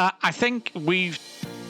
I think we've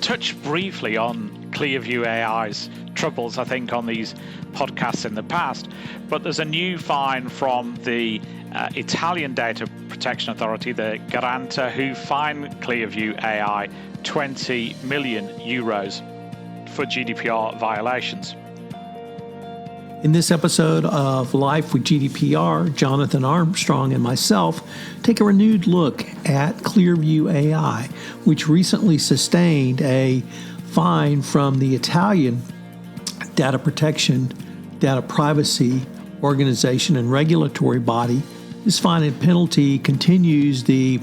touched briefly on Clearview AI's troubles, I think, on these podcasts in the past, but there's a new fine from the Italian Data Protection Authority, the Garante, who fined Clearview AI 20 million euros for GDPR violations. In this episode of Life with GDPR, Jonathan Armstrong and myself take a renewed look at Clearview AI, which recently sustained a fine from the Italian Data Protection, Data Privacy Organization and regulatory body. This fine and penalty continues the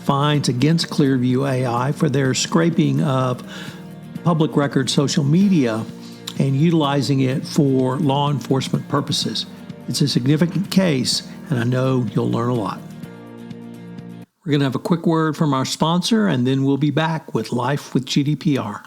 fines against Clearview AI for their scraping of public record social media and utilizing it for law enforcement purposes. It's a significant case, and I know you'll learn a lot. We're going to have a quick word from our sponsor, and then we'll be back with Life with GDPR.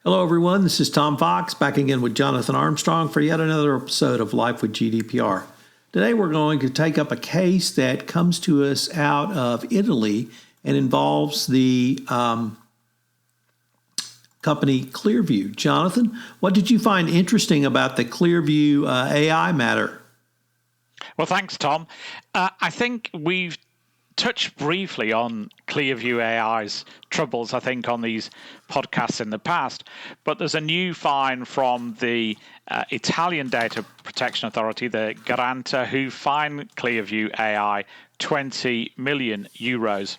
Hello, everyone. This is Tom Fox back again with Jonathan Armstrong for yet another episode of Life with GDPR. Today, we're going to take up a case that comes to us out of Italy and involves the company Clearview. Jonathan, what did you find interesting about the Clearview AI matter? Well, thanks, Tom. I think we've touched briefly on Clearview AI's troubles, I think, on these podcasts in the past, but there's a new fine from the Italian Data Protection Authority, the Garante, who fined Clearview AI 20 million euros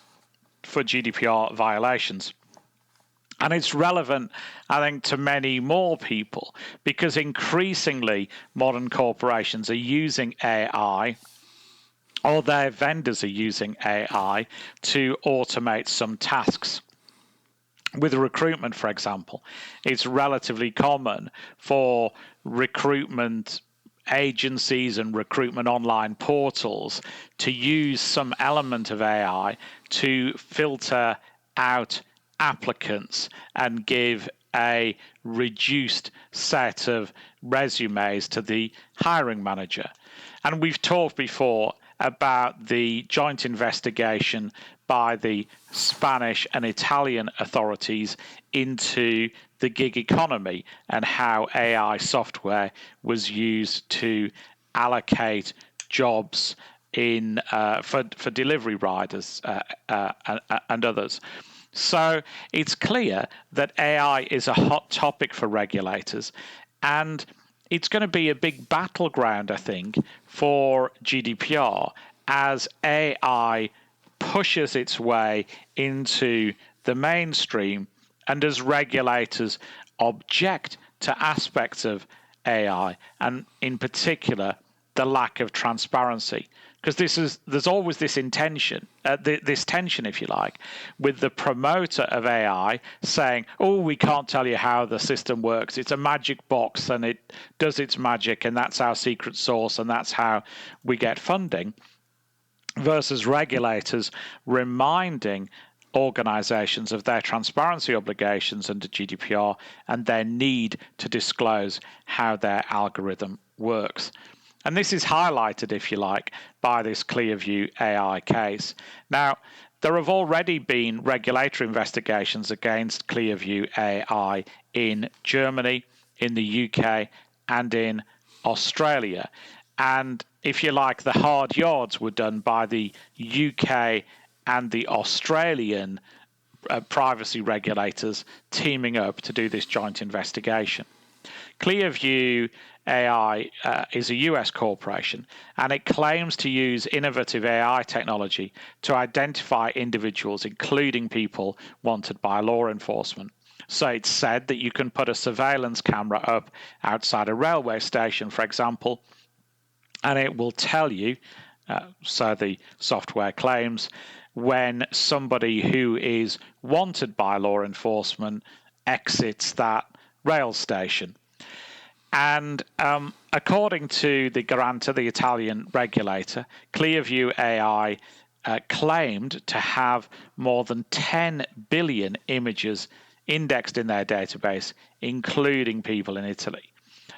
for GDPR violations. And it's relevant, I think, to many more people because increasingly modern corporations are using AI, or their vendors are using AI to automate some tasks. With recruitment, for example, it's relatively common for recruitment agencies and recruitment online portals to use some element of AI to filter out applicants and give a reduced set of resumes to the hiring manager. And we've talked before about the joint investigation by the Spanish and Italian authorities into the gig economy and how AI software was used to allocate jobs in for delivery riders and others. So it's clear that AI is a hot topic for regulators, and it's going to be a big battleground, I think, for GDPR as AI pushes its way into the mainstream and as regulators object to aspects of AI, and in particular, the lack of transparency. Because there's always this tension, if you like, with the promoter of AI saying, "Oh, we can't tell you how the system works. It's a magic box, and it does its magic, and that's our secret sauce, and that's how we get funding," versus regulators reminding organizations of their transparency obligations under GDPR and their need to disclose how their algorithm works. And this is highlighted, if you like, by this Clearview AI case. Now, there have already been regulatory investigations against Clearview AI in Germany, in the UK, and in Australia. And if you like, the hard yards were done by the UK and the Australian privacy regulators teaming up to do this joint investigation. Clearview AI is a US corporation, and it claims to use innovative AI technology to identify individuals, including people wanted by law enforcement. So it's said that you can put a surveillance camera up outside a railway station, for example, and it will tell you, so the software claims, when somebody who is wanted by law enforcement exits that rail station. And according to the Garante, the Italian regulator, Clearview AI claimed to have more than 10 billion images indexed in their database, including people in Italy.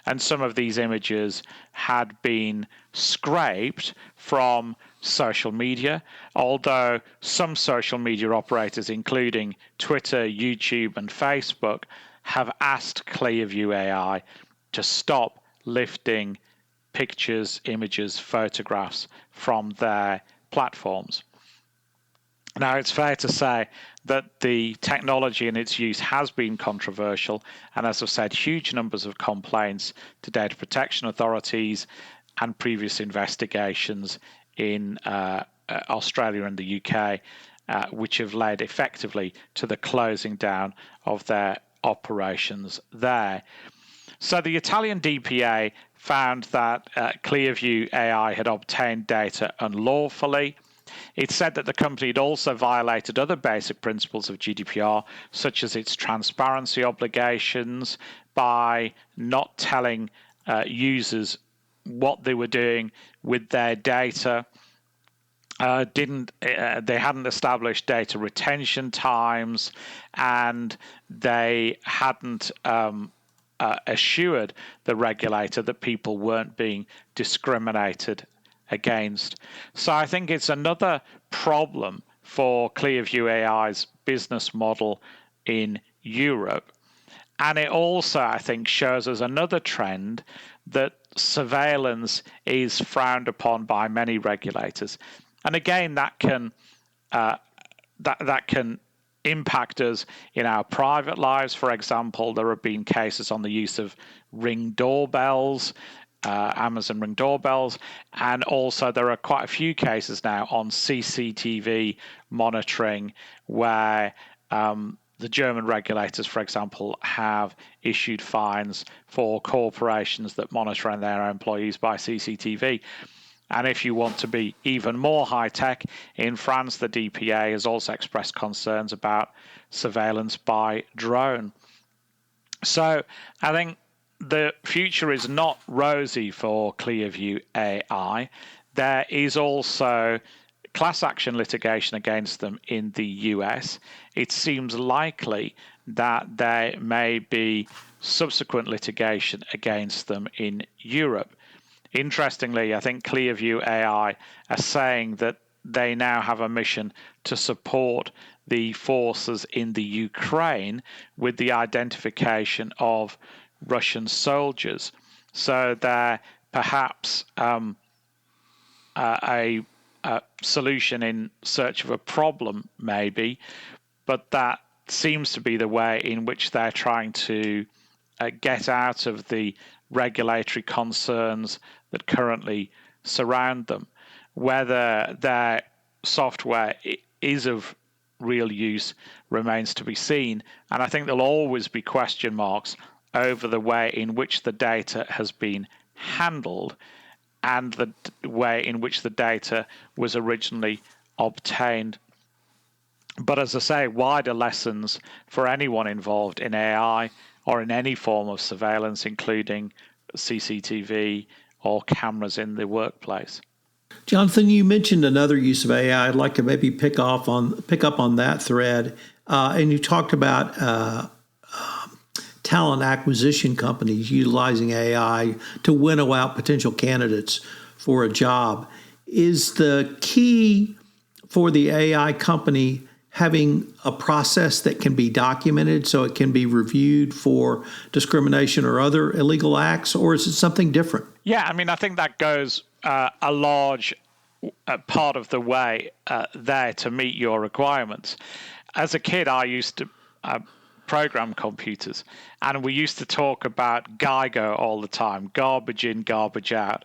And some of these images had been scraped from social media, although some social media operators, including Twitter, YouTube, and Facebook, have asked Clearview AI to stop lifting pictures, images, photographs from their platforms. Now, it's fair to say that the technology and its use has been controversial, and as I've said, huge numbers of complaints to data protection authorities and previous investigations in Australia and the UK, which have led effectively to the closing down of their operations there. So the Italian DPA found that Clearview AI had obtained data unlawfully. It said that the company had also violated other basic principles of GDPR, such as its transparency obligations, by not telling users what they were doing with their data. They hadn't established data retention times, and they hadn't assured the regulator that people weren't being discriminated against. So I think it's another problem for Clearview AI's business model in Europe. And it also, I think, shows us another trend that surveillance is frowned upon by many regulators. And again, that can impact us in our private lives. For example, there have been cases on the use of Ring doorbells, Amazon Ring doorbells, and also there are quite a few cases now on CCTV monitoring where the German regulators, for example, have issued fines for corporations that monitor their employees by CCTV. And if you want to be even more high-tech, in France, the DPA has also expressed concerns about surveillance by drone. So I think the future is not rosy for Clearview AI. There is also class action litigation against them in the US. It seems likely that there may be subsequent litigation against them in Europe. Interestingly, I think Clearview AI are saying that they now have a mission to support the forces in the Ukraine with the identification of Russian soldiers. So they're perhaps a solution in search of a problem, maybe, but that seems to be the way in which they're trying to get out of the regulatory concerns that currently surround them. Whether their software is of real use remains to be seen, and I think there'll always be question marks over the way in which the data has been handled and the way in which the data was originally obtained. But as I say, wider lessons for anyone involved in AI or in any form of surveillance, including CCTV or cameras in the workplace. Jonathan, you mentioned another use of AI. I'd like to maybe pick up on that thread. And you talked about talent acquisition companies utilizing AI to winnow out potential candidates for a job. Is the key for the AI company having a process that can be documented so it can be reviewed for discrimination or other illegal acts, or is it something different? Yeah, I mean, I think that goes a large part of the way there to meet your requirements. As a kid, I used to program computers, and we used to talk about GIGO all the time, garbage in, garbage out.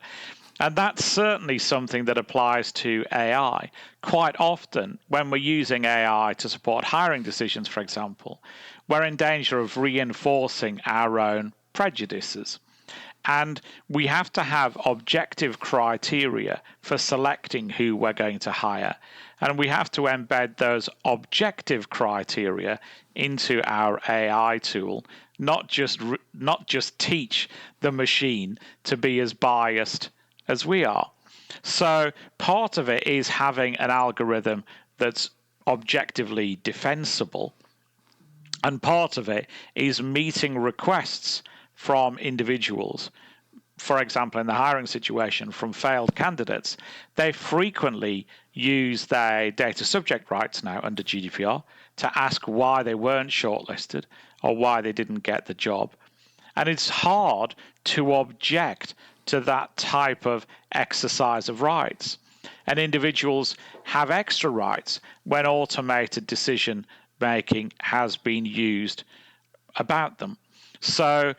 And that's certainly something that applies to AI. Quite often, when we're using AI to support hiring decisions, for example, we're in danger of reinforcing our own prejudices. And we have to have objective criteria for selecting who we're going to hire. And we have to embed those objective criteria into our AI tool, not just teach the machine to be as biased as we are. So part of it is having an algorithm that's objectively defensible, and part of it is meeting requests from individuals. For example, in the hiring situation from failed candidates, they frequently use their data subject rights now under GDPR to ask why they weren't shortlisted or why they didn't get the job. And it's hard to object to that type of exercise of rights. And individuals have extra rights when automated decision making has been used about them. So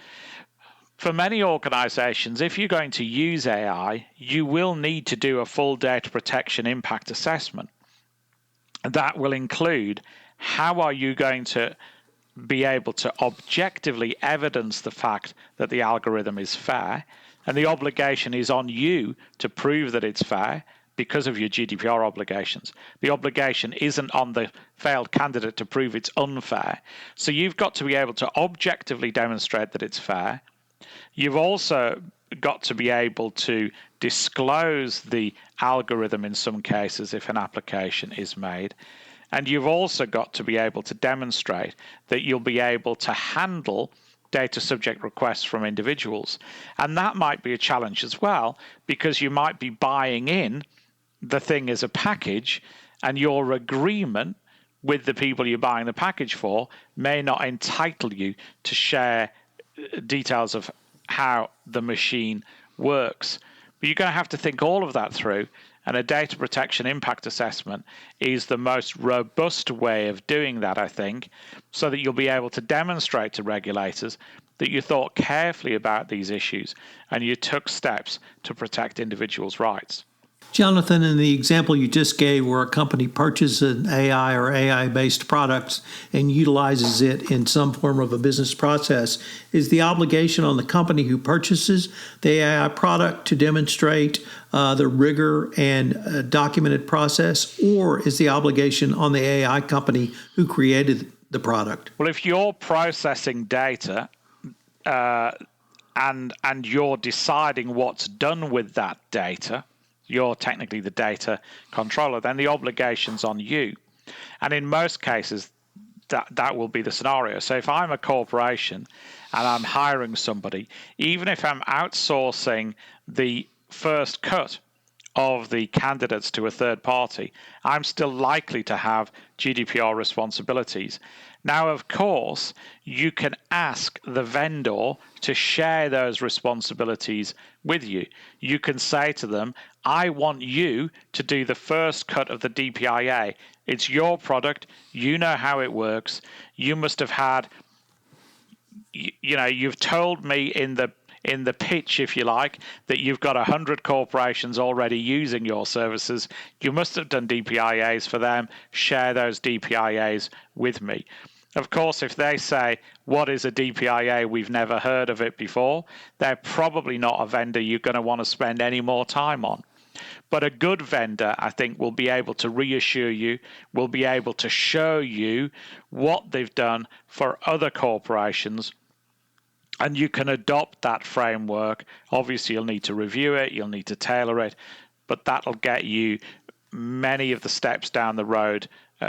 for many organizations, if you're going to use AI, you will need to do a full data protection impact assessment. That will include how are you going to be able to objectively evidence the fact that the algorithm is fair, and the obligation is on you to prove that it's fair because of your GDPR obligations. The obligation isn't on the failed candidate to prove it's unfair. So you've got to be able to objectively demonstrate that it's fair. You've also got to be able to disclose the algorithm in some cases if an application is made. And you've also got to be able to demonstrate that you'll be able to handle data subject requests from individuals. And that might be a challenge as well, because you might be buying in the thing as a package, and your agreement with the people you're buying the package for may not entitle you to share details of how the machine works. But you're going to have to think all of that through, and a data protection impact assessment is the most robust way of doing that, I think, so that you'll be able to demonstrate to regulators that you thought carefully about these issues and you took steps to protect individuals' rights. Jonathan, in the example you just gave where a company purchases an AI or AI-based products and utilizes it in some form of a business process, is the obligation on the company who purchases the AI product to demonstrate the rigor and documented process, or is the obligation on the AI company who created the product? Well, if you're processing data and you're deciding what's done with that data, you're technically the data controller, then the obligation's on you. And in most cases, that will be the scenario. So if I'm a corporation and I'm hiring somebody, even if I'm outsourcing the first cut of the candidates to a third party, I'm still likely to have GDPR responsibilities. Now, of course, you can ask the vendor to share those responsibilities with you. You can say to them, I want you to do the first cut of the DPIA. It's your product. You know how it works. You must have had, you've told me in the pitch, if you like, that you've got 100 corporations already using your services. You must have done DPIAs for them. Share those DPIAs with me. Of course, if they say, what is a DPIA? We've never heard of it before, they're probably not a vendor you're going to want to spend any more time on. But a good vendor, I think, will be able to reassure you, will be able to show you what they've done for other corporations, and you can adopt that framework. Obviously, you'll need to review it, you'll need to tailor it, but that'll get you many of the steps down the road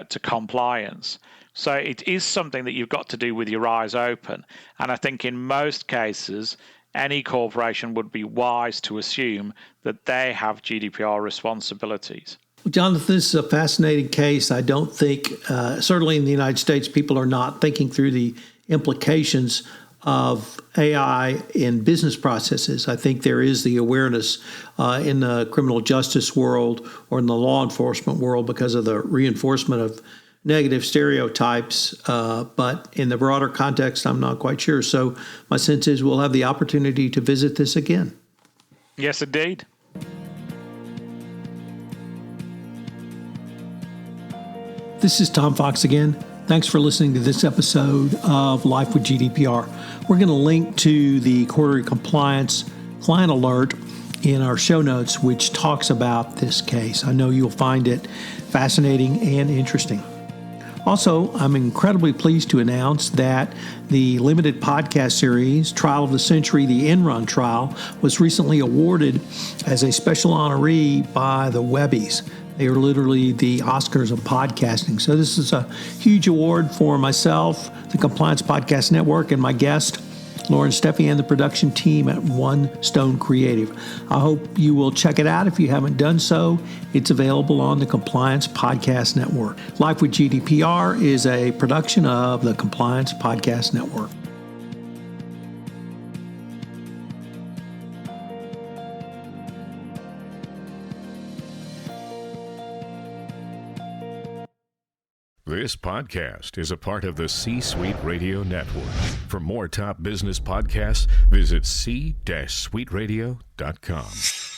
to compliance. So it is something that you've got to do with your eyes open. And I think in most cases, any corporation would be wise to assume that they have GDPR responsibilities. Jonathan, this is a fascinating case. I don't think, certainly in the United States, people are not thinking through the implications of AI in business processes. I think there is the awareness in the criminal justice world or in the law enforcement world because of the reinforcement of negative stereotypes, but in the broader context, I'm not quite sure. So my sense is we'll have the opportunity to visit this again. Yes, indeed. This is Tom Fox again. Thanks for listening to this episode of Life with GDPR. We're going to link to the quarterly compliance client alert in our show notes, which talks about this case. I know you'll find it fascinating and interesting. Also, I'm incredibly pleased to announce that the limited podcast series, Trial of the Century, the Enron Trial, was recently awarded as a special honoree by the Webbies. They are literally the Oscars of podcasting. So this is a huge award for myself, the Compliance Podcast Network, and my guest, Lauren Steffi, and the production team at One Stone Creative. I hope you will check it out if you haven't done so. It's available on the Compliance Podcast Network. Life with GDPR is a production of the Compliance Podcast Network. This podcast is a part of the C-Suite Radio Network. For more top business podcasts, visit c-suiteradio.com.